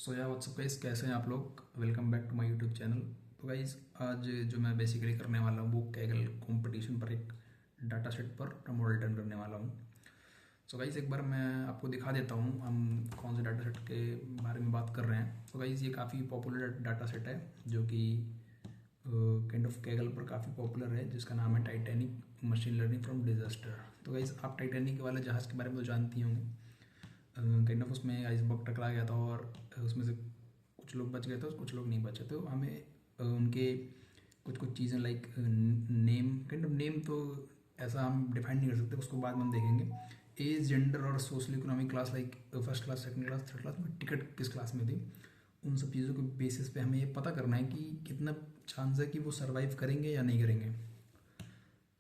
सो या WhatsApp guys, कैसे हैं आप लोग। Welcome back to my YouTube channel. तो गाइस आज जो मैं बेसिकली करने वाला हूँ वो कैगल कंपटीशन पर एक डाटा सेट पर मॉडल ट्रेन करने वाला हूँ। सो गाइस एक बार मैं आपको दिखा देता हूँ हम कौन से डाटा सेट के बारे में बात कर रहे हैं। तो गाइस ये काफ़ी पॉपुलर डाटा सेट है जो कि काइंड ऑफ कैगल पर काफ़ी पॉपुलर है, जिसका नाम है Titanic machine learning from disaster. तो गाइस आप टाइटैनिक वाले जहाज़ के बारे में तो जानती होंगे। काइंड ऑफ उसमें आइसबर्ग टकरा गया था और उसमें से कुछ लोग बच गए थे, कुछ लोग नहीं बचे। तो हमें उनके कुछ कुछ चीज़ें like name, kind of name तो ऐसा हम डिफाइन नहीं कर सकते, उसको बाद में हम देखेंगे। एज, जेंडर और social economic class like first class, second class, third class में टिकट किस क्लास में थी, उन सब चीज़ों के बेसिस पे हमें ये पता करना है कि कितना चांस है कि वो सरवाइव करेंगे या नहीं करेंगे।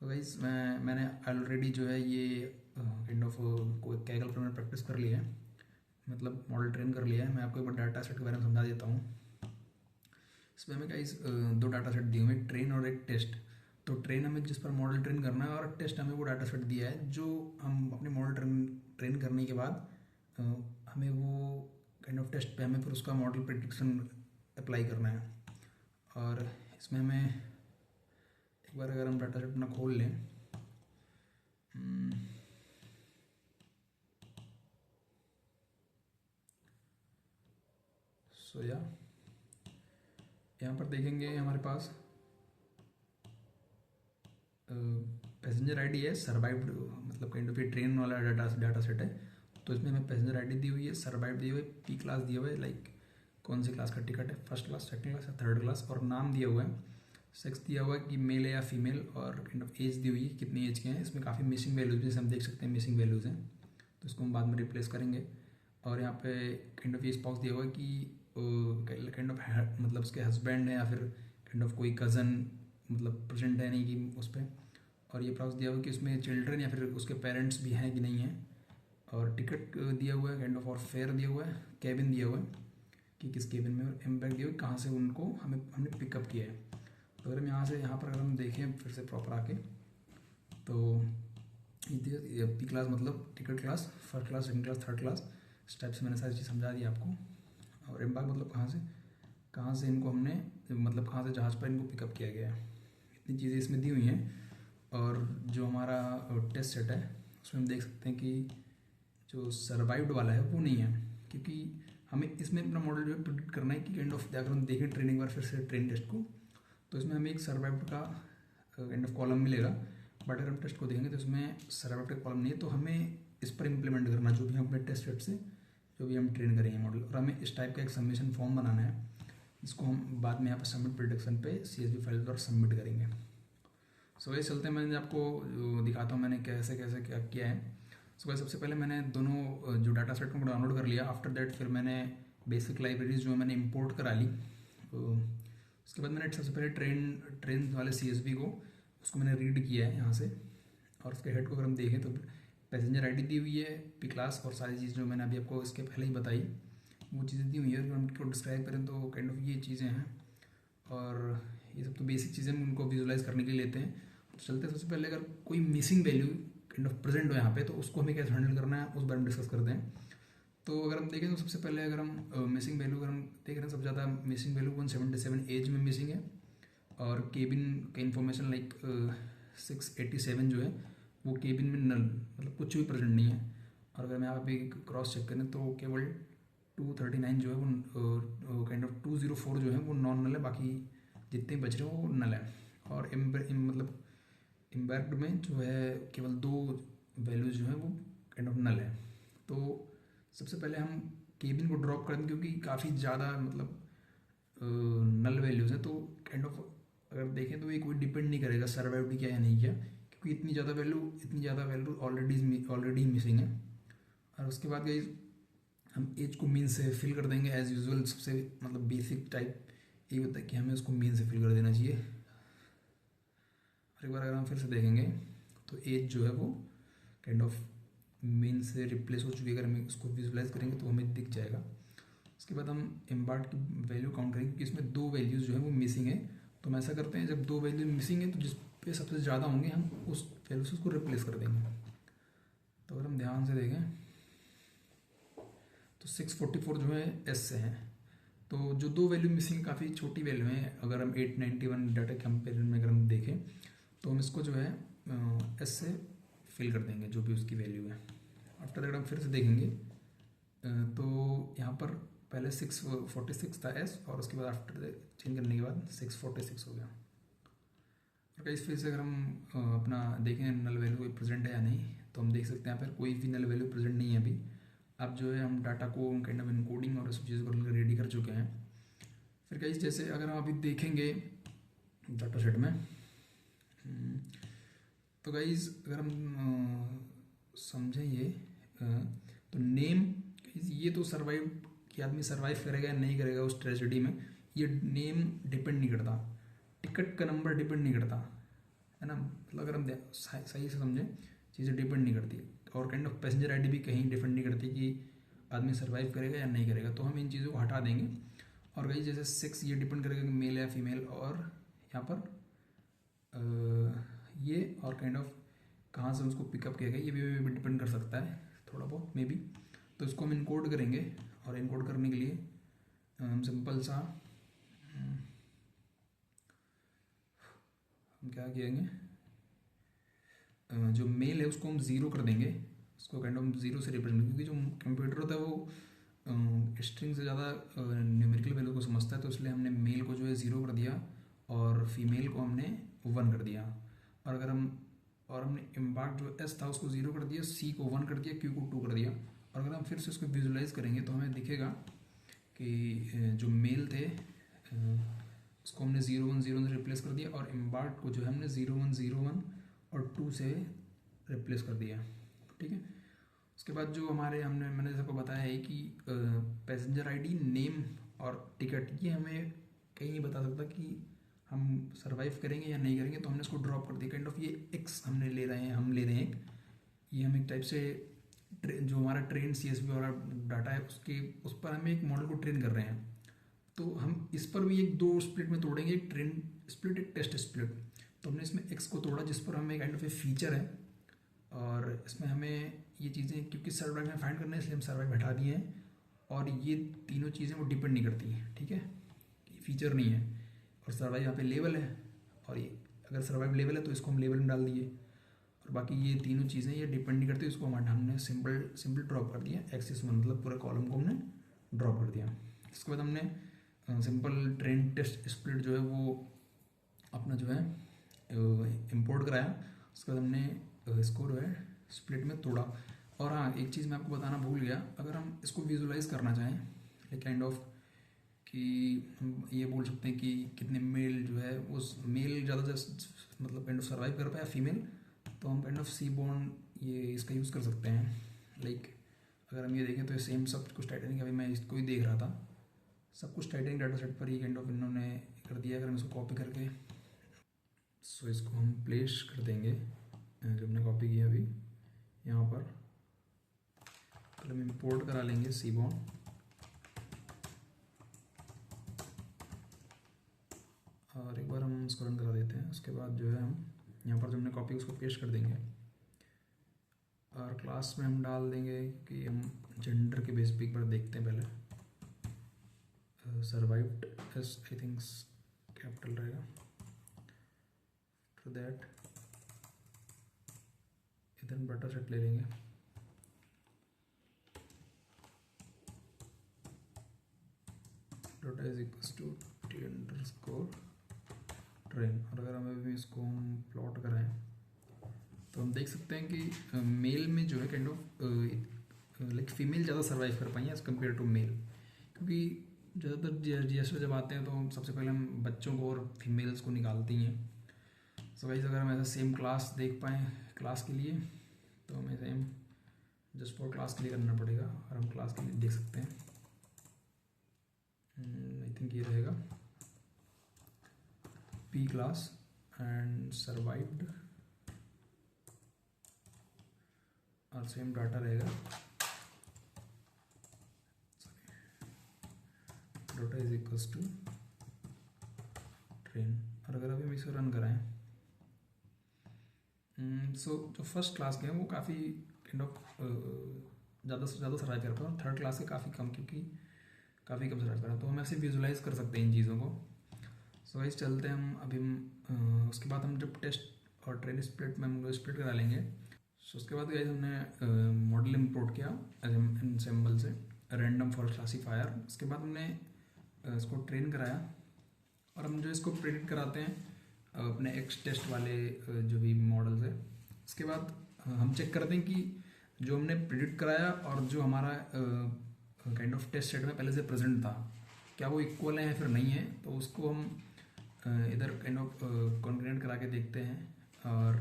तो गाइस मैंने ऑलरेडी जो है ये काइंड ऑफ कोई कैगल पर मैंने प्रैक्टिस कर लिया है, मतलब मॉडल ट्रेन कर लिया है। मैं आपको एक बार डाटा सेट के बारे में समझा देता हूँ। इसमें हमें गाइस दो डाटा सेट दिए हुए, ट्रेन और एक टेस्ट। तो ट्रेन हमें जिस पर मॉडल ट्रेन करना है और टेस्ट हमें वो डाटा सेट दिया है जो हम अपने मॉडल ट्रेन करने के बाद हमें वो काइंड ऑफ टेस्ट पे हमें फिर उसका मॉडल प्रेडिक्शन अप्लाई करना है। और इसमें हमें एक बार अगर हम डाटा सेट अपना खोल लें, सो या यहाँ पर देखेंगे हमारे पास पैसेंजर आईडी है, सर्वाइव्ड, मतलब काइंड ऑफ ये ट्रेन वाला डाटा सेट है। तो इसमें हमें पैसेंजर आईडी दी हुई है, सर्वाइव दिए हुए, पी क्लास दिया हुआ है, लाइक कौन सी क्लास का टिकट है, फर्स्ट क्लास, सेकंड क्लास या थर्ड क्लास, और नाम दिया हुआ है, सेक्स दिया हुआ है कि मेल है या फीमेल, और काइंड ऑफ एज दी हुई है कितनी एज के हैं। इसमें काफ़ी मिसिंग वैल्यूज जैसे हम देख सकते हैं मिसिंग वैल्यूज़ हैं, तो इसको हम बाद में रिप्लेस करेंगे। और यहाँ पे काइंड ऑफ ये स्पाउस दिया हुआ है कि काइंड ऑफ मतलब उसके हस्बैंड है या फिर काइंड ऑफ कोई कज़न, मतलब प्रेजेंट है नहीं कि उस पर। और ये प्राउस दिया हुआ है कि उसमें चिल्ड्रन या फिर उसके पेरेंट्स भी हैं कि नहीं हैं। और टिकट दिया हुआ है काइंड ऑफ, और फेयर दिया हुआ है, कैबिन दिया हुआ है कि किस केबिन में, और इम्पैक्ट दिया हुआ है कहाँ से उनको हमने पिकअप किया है। तो अगर हम यहाँ से यहाँ पर अगर हम देखें फिर से प्रॉपर आके, तो ये पी क्लास मतलब ticket class, first class, second class, third class, step से मैंने सारी चीज़ समझा दी आपको। और इम्पैक्ट मतलब कहाँ से इनको हमने, मतलब कहाँ से जहाज़ पर इनको पिकअप किया गया है, इतनी चीज़ें इसमें दी हुई हैं। और जो हमारा टेस्ट सेट है उसमें हम देख सकते हैं कि जो सर्वाइव्ड वाला है वो नहीं है, क्योंकि हमें इसमें अपना मॉडल जो है प्रिडिक्ट करना है कि काइंड ऑफ, अगर हम देखें ट्रेनिंग बार फिर से ट्रेन टेस्ट को, तो इसमें हमें एक सर्वाइव्ड का काइंड ऑफ कॉलम मिलेगा। बट अगर हम टेस्ट को देखेंगे तो इसमें सर्वाइव्ड का कॉलम नहीं है। तो हमें इस पर इम्प्लीमेंट करना जो भी हम अपने टेस्ट सेट से जो भी हम ट्रेन करेंगे मॉडल, और हमें इस टाइप का एक सबमिशन फॉर्म बनाना है, जिसको हम बाद में यहाँ पर सबमिट प्रोडक्शन पे CSV फाइल पर सबमिट करेंगे। सो ये चलते हैं, मैं आपको दिखाता हूँ मैंने कैसे कैसे क्या किया है। सो सबसे पहले मैंने दोनों जो डाटा सेट को डाउनलोड कर लिया। आफ्टर दैट फिर मैंने बेसिक लाइब्रेरीज जो मैंने इंपोर्ट करा ली। उसके बाद मैंने सबसे पहले ट्रेन वाले CSV को उसको मैंने रीड किया है यहाँ से। और उसके हेड को अगर हम देखें तो पैसेंजर आईडी दी हुई है, पी क्लास, और सारी चीज़ जो मैंने अभी आपको इसके पहले ही बताई वो चीज़ें दी हुई है। अगर हम उनको डिस्क्राइब करें तो काइंड ऑफ ये चीज़ें हैं, और ये सब तो बेसिक चीज़ें हम उनको विजुलाइज करने के लिए लेते हैं। तो चलते हैं, सबसे पहले अगर कोई missing value kind of present हो यहाँ पे, तो उसको हमें कैसे हैंडल करना है उस बारे में डिस्कस करते हैं। तो अगर हम देखें तो सबसे पहले अगर हम मिसिंग वैल्यू अगर हम देख रहे हैं, सबसे ज़्यादा मिसिंग वैल्यू 177 एज में मिसिंग है, और केबिन का इन्फॉर्मेशन लाइक 687 जो है वो केबिन में नल, मतलब कुछ भी प्रेजेंट नहीं है। और अगर मैं यहाँ पे क्रॉस चेक करें तो केवल 239 जो है वो काइंड ऑफ 204 जो है वो नॉन नल है, बाकी जितने बच रहे हैं वो नल है। और मतलब इम्पैक्ट में जो है केवल 2 वैल्यूज जो है वो काइंड ऑफ नल है। तो सबसे पहले हम केबिन को ड्रॉप कर दें, क्योंकि काफ़ी ज़्यादा मतलब नल वैल्यूज हैं। तो काइंड ऑफ अगर देखें तो ये कोई डिपेंड नहीं करेगा सर्वाइव किया या नहीं किया, क्योंकि इतनी ज़्यादा वैल्यू ऑलरेडी मिसिंग है। और उसके बाद गई हम एज को मीन से फिल कर देंगे एज यूजुअल। सबसे मतलब बेसिक टाइप ये होता है कि हमें उसको मीन से फिल कर देना चाहिए। और एक बार अगर हम फिर से देखेंगे तो एज जो है वो काइंड ऑफ मीन से रिप्लेस हो चुकी है। अगर हम उसको विजुलाइज करेंगे तो हमें दिख जाएगा। उसके बाद हम एम्बार्ट की वैल्यू काउंट करेंगे, क्योंकि इसमें 2 वैल्यूज़ जो है वो मिसिंग है। तो हम ऐसा करते हैं, जब 2 वैल्यू मिसिंग है तो जिस पे सबसे ज़्यादा होंगे हम उस वैल्यू से उसको रिप्लेस कर देंगे। तो अगर हम ध्यान से देखें तो 644 जो है एस से है, तो जो दो वैल्यू मिसिंग काफ़ी छोटी वैल्यू हैं, अगर हम 891 डाटा कंपेरिजन में अगर हम देखें तो हम इसको जो है एस से फिल कर देंगे जो भी उसकी वैल्यू है। आफ्टर दैट हम फिर से देखेंगे तो यहाँ पर पहले 646 था एस, और उसके बाद आफ्टर चेंज करने के बाद 646 हो गया। और इस फिर से अगर हम अपना देखें नल वैल्यू कोई प्रेजेंट है या नहीं, तो हम देख सकते हैं यहाँ पर कोई भी नल वैल्यू प्रेजेंट नहीं है अभी। अब जो है हम डाटा को काइंड ऑफ इनकोडिंग और इस चीज़ को रेडी कर चुके हैं। फिर कहीं जैसे अगर हम अभी देखेंगे डाटा सेट में तो गाइज अगर हम समझें ये तो नेम, ये तो सर्वाइव कि आदमी सर्वाइव करेगा या नहीं करेगा उस ट्रेजेडी में, ये नेम डिपेंड नहीं करता, टिकट का नंबर डिपेंड नहीं करता, है ना। मतलब अगर हम सही से समझें चीज़ें डिपेंड नहीं करती, और काइंड ऑफ पैसेंजर आईडी भी कहीं डिपेंड नहीं करती कि आदमी सर्वाइव करेगा या नहीं करेगा। तो हम इन चीज़ों को हटा देंगे। और कहीं जैसे 6 ये डिपेंड करेगा कि मेल या फीमेल, और यहाँ पर ये और काइंड ऑफ कहाँ से उसको पिकअप किया गया ये भी डिपेंड कर सकता है थोड़ा बहुत मे बी। तो इसको हम इनकोड करेंगे, और इनकोड करने के लिए हम सिंपल सा हम क्या करेंगे, जो मेल है उसको हम ज़ीरो कर देंगे, उसको काइंड ऑफ ज़ीरो से रिप्रेजेंट, क्योंकि जो कंप्यूटर होता है वो स्ट्रिंग से ज़्यादा न्यूमेरिकल वैल्यू को समझता है, तो इसलिए हमने मेल को जो है ज़ीरो कर दिया और फीमेल को हमने 1 कर दिया। और अगर हम हमने इम्पैक्ट जो एस था उसको 0 कर दिया, सी को 1 कर दिया, क्यू को 2 कर दिया। और अगर हम फिर से उसको विजुलाइज करेंगे तो हमें दिखेगा कि जो मेल थे उसको हमने 0 1 0 से रिप्लेस कर दिया, और इम्पैक्ट को जो है हमने 0 1 0 1 और 2 से रिप्लेस कर दिया। ठीक है। उसके बाद जो मैंने सबको बताया है कि पैसेंजर आईडी, नेम और टिकट, ये हमें कहीं नहीं बता सकता कि हम सर्वाइव करेंगे या नहीं करेंगे, तो हमने इसको ड्रॉप कर दिया। काइंड ऑफ ये एक्स हम ले रहे हैं ये हम एक टाइप से जो हमारा ट्रेन CSV वाला डाटा है उस पर हम एक मॉडल को ट्रेन कर रहे हैं। तो हम इस पर भी एक 2 स्प्लिट में तोड़ेंगे, एक ट्रेन स्प्लिट, एक टेस्ट स्प्लिट। तो हमने इसमें एक्स को तोड़ा जिस पर हमें काइंड ऑफ ए फीचर है, और इसमें हमें ये चीज़ें क्योंकि सर्वाइव में फाइंड करना है इसलिए हम सर्वाइव हटा दिए हैं, और ये तीनों चीज़ें वो डिपेंड नहीं करती हैं। ठीक है, फीचर नहीं है, और सर्वाइव यहाँ पे लेवल है, और ये अगर सर्वाइव लेवल है तो इसको हम लेवल में डाल दिए, और बाकी ये तीनों चीज़ें ये डिपेंड नहीं करती, इसको हमने सिंपल ड्रॉप कर दिया। एक्सिस में मतलब पूरे कॉलम को हमने ड्रॉप कर दिया। इसके बाद हमने सिंपल ट्रेन टेस्ट स्प्लिट जो है वो अपना जो है इंपोर्ट कराया। उसके बाद हमने इसको जो है स्प्लिट में तोड़ा। और हाँ, एक चीज़ मैं आपको बताना भूल गया, अगर हम इसको विजुलाइज करना चाहें लाइक काइंड ऑफ कि हम ये बोल सकते हैं कि कितने मेल जो है उस मेल ज़्यादा मतलब काइंड ऑफ सर्वाइव कर पाया फीमेल, तो हम काइंड ऑफ सी बॉन्ड ये इसका यूज़ कर सकते हैं। लाइक अगर हम ये देखें तो सेम सब कुछ टाइटनिक, अभी मैं इसको ही देख रहा था, सब कुछ टाइटनिक डाटा सेट पर ही काइंड ऑफ इन्होंने कर दिया। अगर हम इसको कॉपी करके सो इसको हम प्लेस कर देंगे जो हमने कॉपी किया अभी यहाँ पर, पहले हम इंपोर्ट करा लेंगे सी बॉन्ड, और एक बार हम इसको रन करा देते हैं। उसके बाद जो है हम यहाँ पर जो हमने कॉपी उसको पेस्ट कर देंगे, और क्लास में हम डाल देंगे कि हम जेंडर के बेस पे एक बार देखते हैं पहले। Survived S I think capital रहेगा, आफ्टर दैट इधर डाटा सेट ले लेंगे, डाटा इज इक्वल्स टू t_ट्रेन। और अगर हमें भी इसको हम प्लॉट करें तो हम देख सकते हैं कि मेल में जो है काइंड ऑफ लाइक फीमेल ज़्यादा सर्वाइव कर पाई है एज़ कम्पेयर टू मेल, क्योंकि ज़्यादातर GSR जब आते हैं तो सबसे पहले हम बच्चों को और फीमेल्स को निकालती हैं। सो गाइस अगर हम ऐसा सेम क्लास देख पाएँ क्लास के लिए, तो हमें सेम जस्ट फॉर क्लास के लिए करना पड़ेगा, और हम क्लास के लिए देख सकते हैं। आई थिंक ये रहेगा P क्लास एंड सर्वाइव्ड, और सेम डाटा रहेगा data is equals to train. और अगर अभी हम इसे रन कराएं सो जो फर्स्ट क्लास के हैं वो काफ़ी काइंड ऑफ ज़्यादा से ज़्यादा सर्वाइव कर पाए, और थर्ड क्लास के काफ़ी कम, क्योंकि काफ़ी कम सर्वाइव करा, तो हम ऐसे विजुलाइज कर सकते हैं इन चीज़ों को। सो गाइस चलते हैं हम अभी उसके बाद हम जब टेस्ट और ट्रेन स्प्लिट में हम लोग स्प्लिट करा लेंगे। सो उसके बाद गाइस हमने मॉडल इंपोर्ट किया एनसेम्बल से रैंडम फॉरेस्ट क्लासीफायर। उसके बाद हमने इसको ट्रेन कराया और हम जो इसको प्रेडिक्ट कराते हैं अपने एक्स टेस्ट वाले जो भी मॉडल्स है। उसके बाद हम चेक करते हैं कि जो हमने प्रेडिक्ट कराया और जो हमारा काइंड ऑफ टेस्ट सेट में पहले से प्रेजेंट था क्या वो इक्वल है या फिर नहीं है। तो उसको हम इधर काइंड ऑफ कॉन्ग्रेंट करा के देखते हैं और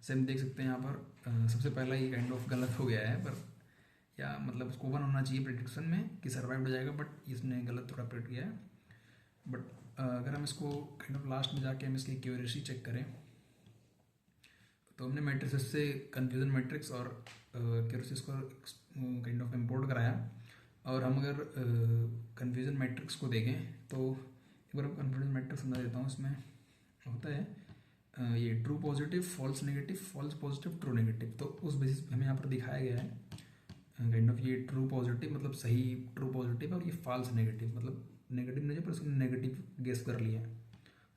सेम देख सकते हैं यहाँ पर सबसे पहला ये काइंड ऑफ गलत हो गया है, पर या मतलब उसको 1 होना चाहिए प्रेडिक्शन में कि सर्वाइव हो जाएगा, बट इसने गलत थोड़ा प्रेडिक्ट किया है। बट अगर हम इसको काइंड ऑफ लास्ट में जाके हम इसकी एक्यूरेसी चेक करें तो हमने मैट्रिसेस से कन्फ्यूजन मैट्रिक्स और एक्यूरेसी को काइंड ऑफ इम्पोर्ट कराया। और हम अगर कन्फ्यूजन मैट्रिक्स को देखें तो एक बार कन्फ्यूजन मैट्रिक्स समझा देता हूँ। इसमें होता है ये true positive, false negative, false positive, true negative. तो उस बेसिस पे हमें यहाँ पर दिखाया गया है काइंड ऑफ ये ट्रू पॉजिटिव मतलब सही ट्रू पॉजिटिव और ये फॉल्स नेगेटिव मतलब नेगेटिव नहीं, पर उसने नेगेटिव गेस कर लिया है,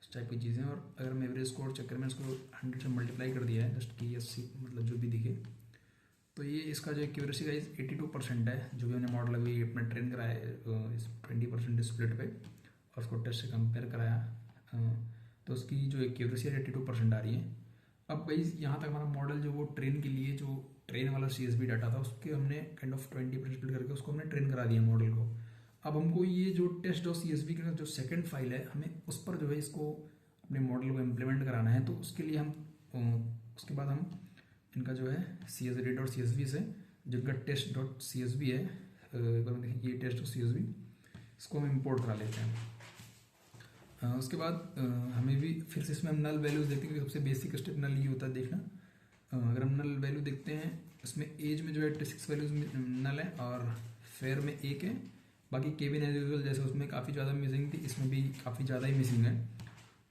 उस टाइप की चीज़ें। और अगर मैं एवरेज स्कोर चेक करें, मैं इसको 100 से मल्टीप्लाई कर दिया है जस्ट कि 80 मतलब जो भी दिखे। तो ये इसका जो एक्यूरेसी का 82% है, जो भी हमने मॉडल अभी अपना ट्रेन कराया है 20% स्प्लिट पे और उसको टेस्ट से कंपेयर कराया तो उसकी जो एक्यूरेसी है 82% आ रही है। अब भाई यहाँ तक हमारा मॉडल जो वो ट्रेन के लिए जो ट्रेन वाला CSV डाटा था उसके हमने काइंड ऑफ 20% स्प्लिट करके उसको हमने ट्रेन करा दिया मॉडल को। अब हमको ये जो टेस्ट और CSV का जो सेकंड फाइल है हमें उस पर जो है इसको अपने मॉडल को इम्प्लीमेंट कराना है। तो उसके लिए हम उसके बाद हम इनका जो है CSV से जिनका टेस्ट डॉट CSV है एक बार देखिए ये टेस्ट डॉट CSV इसको हम इम्पोर्ट करा लेते हैं। उसके बाद हमें भी फिर से इसमें हम नल वैल्यूज देखते हैं, सबसे बेसिक स्टेप नल ही होता है देखना। अगर हम नल वैल्यू देखते हैं इसमें एज में जो है 86 वैल्यूज नल है और फेयर में 1 है, बाकी केबिन एज यूजुअल जैसे उसमें काफ़ी ज़्यादा मिसिंग थी इसमें भी काफ़ी ज़्यादा ही मिसिंग है।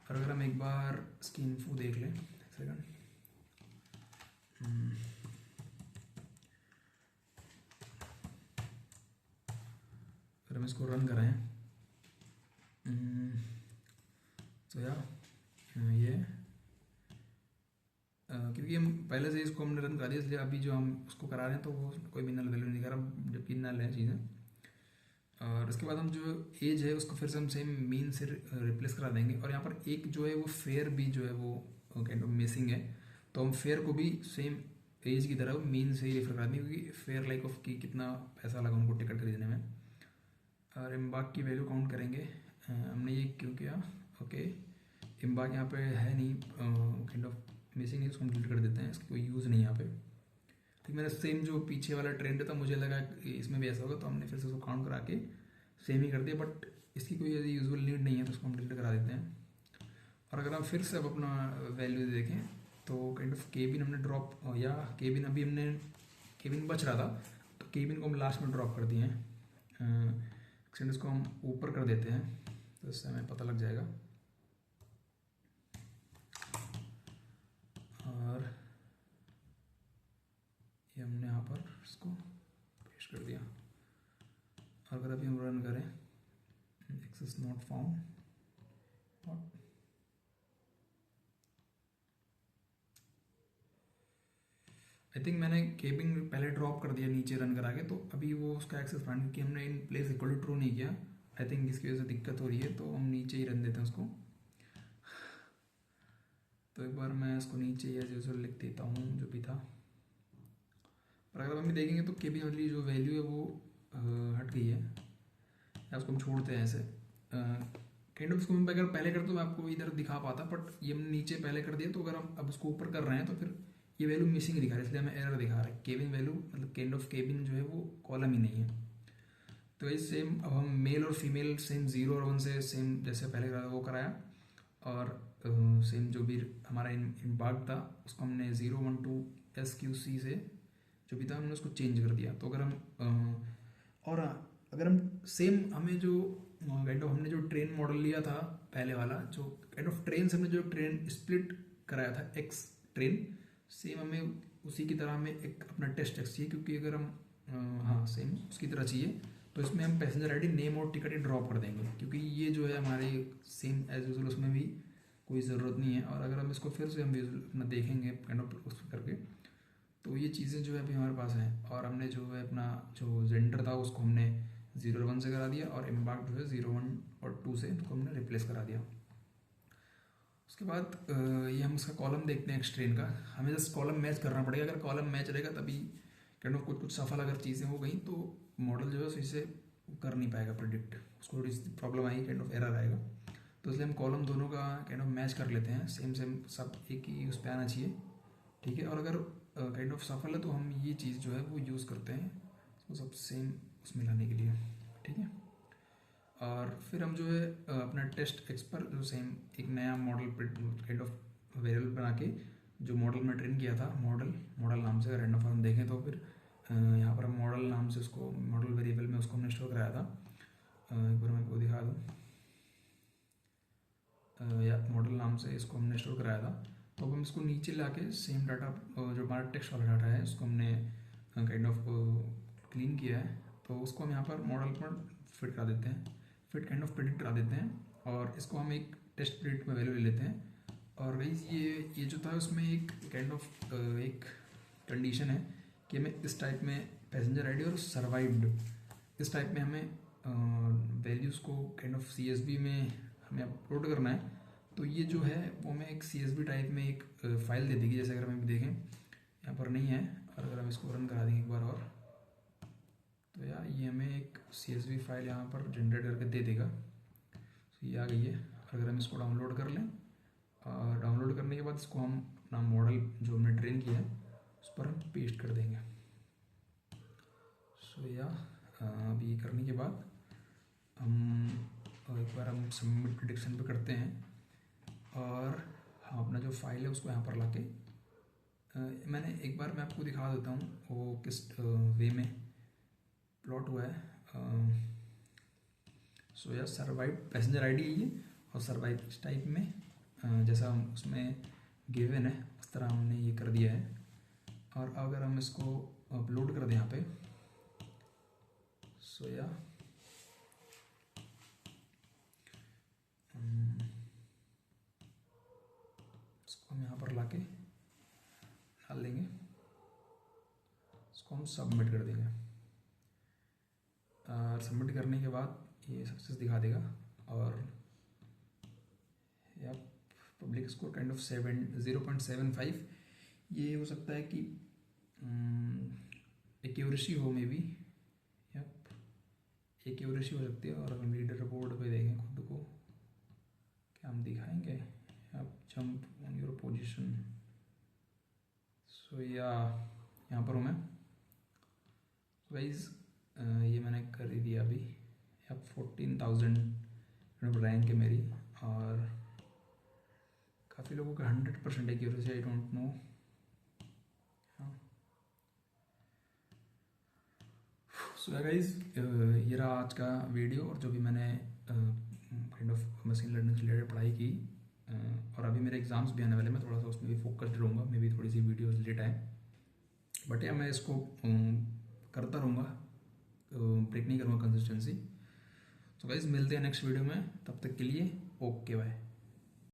और अगर हम एक बार इसकी इन्फो देख लें सेकंड अगर हम इसको रन कराएं तो ये क्योंकि हम पहले से इसको हमने रन करा दिया इसलिए अभी जो हम उसको करा रहे हैं तो वो कोई भी नल वैल्यू नहीं कर रहा जबकि नल है चीज़ें। और उसके बाद हम जो एज है उसको फिर से हम सेम मीन से रिप्लेस करा देंगे और यहाँ पर एक जो है वो फेयर भी जो है वो काइंड ऑफ मिसिंग है, तो हम फेयर को भी सेम एज की तरह मीन से ही रेफर करा देंगे क्योंकि फेयर लाइक ऑफ की कितना पैसा लगा उनको टिकट खरीदने में। और इम्बाग की वैल्यू काउंट करेंगे, हमने ये क्यों किया ओके इम्बाग यहाँ पे है नहीं काइंड ऑफ मिसिंग है, उसको हम डिलीट कर देते हैं, इसकी कोई यूज़ नहीं यहाँ पे। ठीक मेरा सेम जो पीछे वाला ट्रेंड था मुझे लगा कि इसमें भी ऐसा होगा तो हमने फिर से उसको काउंट करा के सेम ही कर दिया, बट इसकी कोई यदि यूजुअल नीड नहीं है तो उसको हम डिलीट करा देते हैं। और अगर हम फिर से अब अपना वैल्यू देखें तो काइंड ऑफ केबिन हमने ड्रॉप या केबिन अभी हमने केबिन बच रहा था तो केबिन को हम लास्ट में ड्रॉप कर दिए हैं, इसको हम ऊपर कर देते हैं तो इससे हमें पता लग जाएगा। और ये हमने यहाँ पर इसको पेस्ट कर दिया। अगर अभी हम रन करें access not found I think मैंने केबिन पहले ड्रॉप कर दिया नीचे रन करा के, तो अभी वो उसका एक्सेस फाइंड क्योंकि हमने in place equal to true नहीं किया, आई थिंक इसकी वजह से दिक्कत हो रही है, तो हम नीचे ही रन देते हैं उसको। तो एक बार मैं इसको नीचे एज यूजुअल लिख देता हूँ जो भी था। और अगर हम भी देखेंगे तो केबिन वाली जो वैल्यू है वो हट गई है या उसको हम छोड़ते हैं ऐसे काइंड ऑफ इसको मैं अगर पहले करता तो मैं आपको इधर दिखा पाता, बट ये हमने नीचे पहले कर दिया तो अगर हम अब उसको ऊपर कर रहे हैं तो फिर ये वैल्यू मिसिंग दिखा रहा है, इसलिए हमें एरर दिखा रहा है। केबिन वैल्यू मतलब काइंड ऑफ केबिन जो है वो कॉलम ही नहीं है। तो ये सेम अब हम मेल और फीमेल सेम 0 और 1 से सेम जैसे पहले करा वो कराया और सेम जो भी हमारा इम्बाग था उसको हमने 0 1 2 SQC से जो भी था हमने उसको चेंज कर दिया। तो अगर हम और अगर हम सेम हमें जो काइंड ऑफ हमने जो ट्रेन मॉडल लिया था पहले वाला जो काइंड ऑफ ट्रेन से हमने जो ट्रेन स्प्लिट कराया था एक्स ट्रेन सेम हमें उसी की तरह हमें एक अपना टेस्ट एक्स चाहिए, क्योंकि अगर हम हाँ सेम उसकी तरह चाहिए तो इसमें हम पैसेंजर आईडी, नेम और टिकट ही ड्रॉप कर देंगे, क्योंकि ये जो है हमारे सेम एज यूजल, उसमें भी कोई ज़रूरत नहीं है। और अगर हम इसको फिर से हम अपना देखेंगे काइंड ऑफ उस करके, तो ये चीज़ें जो है अभी हमारे पास हैं। और हमने जो है अपना जो जेंडर था उसको हमने 0 और 1 से करा दिया, और इम्पैक्ट जो है 0, 1 और 2 से उसको हमने रिप्लेस करा दिया। उसके बाद ये हम इसका कॉलम देखते हैं एक्सट्रेन का। हमें जस्ट कॉलम मैच करना पड़ेगा। अगर कॉलम मैच रहेगा तभी काइंड ऑफ कुछ सफल अगर चीज़ें हो गई तो मॉडल जो है सही से कर नहीं पाएगा प्रिडिक्ट, उसको थोड़ी प्रॉब्लम आएगी, काइंड ऑफ एरर आएगा। तो इसलिए हम कॉलम दोनों का काइंड ऑफ मैच कर लेते हैं, सेम सब एक ही उस पर आना चाहिए, ठीक है। और अगर काइंड ऑफ सफल है तो हम ये चीज़ जो है वो यूज़ करते हैं उसको सब सेम उसमें लाने के लिए, ठीक है। और फिर हम जो है अपना टेस्ट एक्स पर जो सेम एक नया मॉडल काइंड ऑफ वेरिएबल बना के, जो मॉडल में ट्रेन किया था, मॉडल नाम से अगर रैंडम फॉर्म देखें तो फिर यहाँ पर हम मॉडल नाम से उसको मॉडल वेरिएबल में उसको हमने स्टोर कराया था। एक बार मैं आपको दिखा दूँ, या मॉडल नाम से इसको हमने स्टोर कराया था। तो अब हम इसको नीचे ला के सेम डाटा जो हमारा टेक्स्ट वाला डाटा है उसको हमने काइंड ऑफ क्लीन किया है, तो उसको हम यहाँ पर मॉडल पर फिट करा देते हैं, फिट काइंड ऑफ प्रिडिक्ट करा देते हैं। और इसको हम एक टेस्ट प्रिडिक्ट में वैल्यू ले लेते हैं। और गाइस ये जो था उसमें एक काइंड ऑफ एक कंडीशन है कि हमें इस टाइप में पैसेंजर आईडी और सर्वाइव्ड, इस टाइप में हमें वैल्यूज़ को काइंड ऑफ CSV में हमें अपलोड करना है। तो ये जो है वो हमें एक CSV टाइप में एक फाइल दे देगी। जैसे अगर हम देखें यहाँ पर नहीं है, और अगर हम इसको रन करा देंगे एक बार और, तो यार ये हमें एक CSV फाइल यहाँ पर जनरेट करके दे देगा। तो ये आ गई है। अगर हम इसको डाउनलोड कर लें, और डाउनलोड करने के बाद इसको हम अपना मॉडल जो हमने ट्रेन किया है उस पर हम पेस्ट कर देंगे। सो या अभी करने के बाद हम एक बार हम सबमिट प्रेडिक्शन पे करते हैं, और हम अपना जो फाइल है उसको यहाँ पर लाके मैंने एक बार मैं आपको दिखा देता हूँ वो किस वे में प्लॉट हुआ है। सो या सर्वाइव पैसेंजर आईडी है ये, और सर्वाइव इस टाइप में जैसा हम उसमें गिवन है उस तरह हमने ये कर दिया है। और अगर हम इसको अपलोड कर दें यहाँ पे, सो या इसको हम यहाँ पर लाके डाल देंगे, इसको हम सबमिट कर देंगे। सबमिट करने के बाद ये सक्सेस दिखा देगा। और या पब्लिक स्कोर काइंड ऑफ 0.75, ये हो सकता है कि एक्यूरेसी हो, मे बी एक्यूरेसी हो सकती है। और हम लीडर बोर्ड पे देखें खुद को, क्या हम दिखाएंगे, आप जंप ऑन योर पोजीशन। सो या यहाँ पर हूँ मैं गाइस, ये मैंने कर ही दिया अभी। अब 14,000 रैंक है मेरी, और काफ़ी लोगों का 100% accuracy, I don't know. So guys, ये रहा आज का वीडियो, और जो भी मैंने काइंड ऑफ मशीन लर्निंग से रिलेटेड पढ़ाई की। और अभी मेरे एग्जाम्स भी आने वाले, मैं थोड़ा सा उसमें भी फोकस्ड रहूँगा, मे भी थोड़ी सी वीडियोस लेट आए, बट या मैं इसको करता रहूँगा, ब्रेक नहीं करूँगा कंसिस्टेंसी। तो गाइस मिलते हैं नेक्स्ट वीडियो में, तब तक के लिए ओके बाय।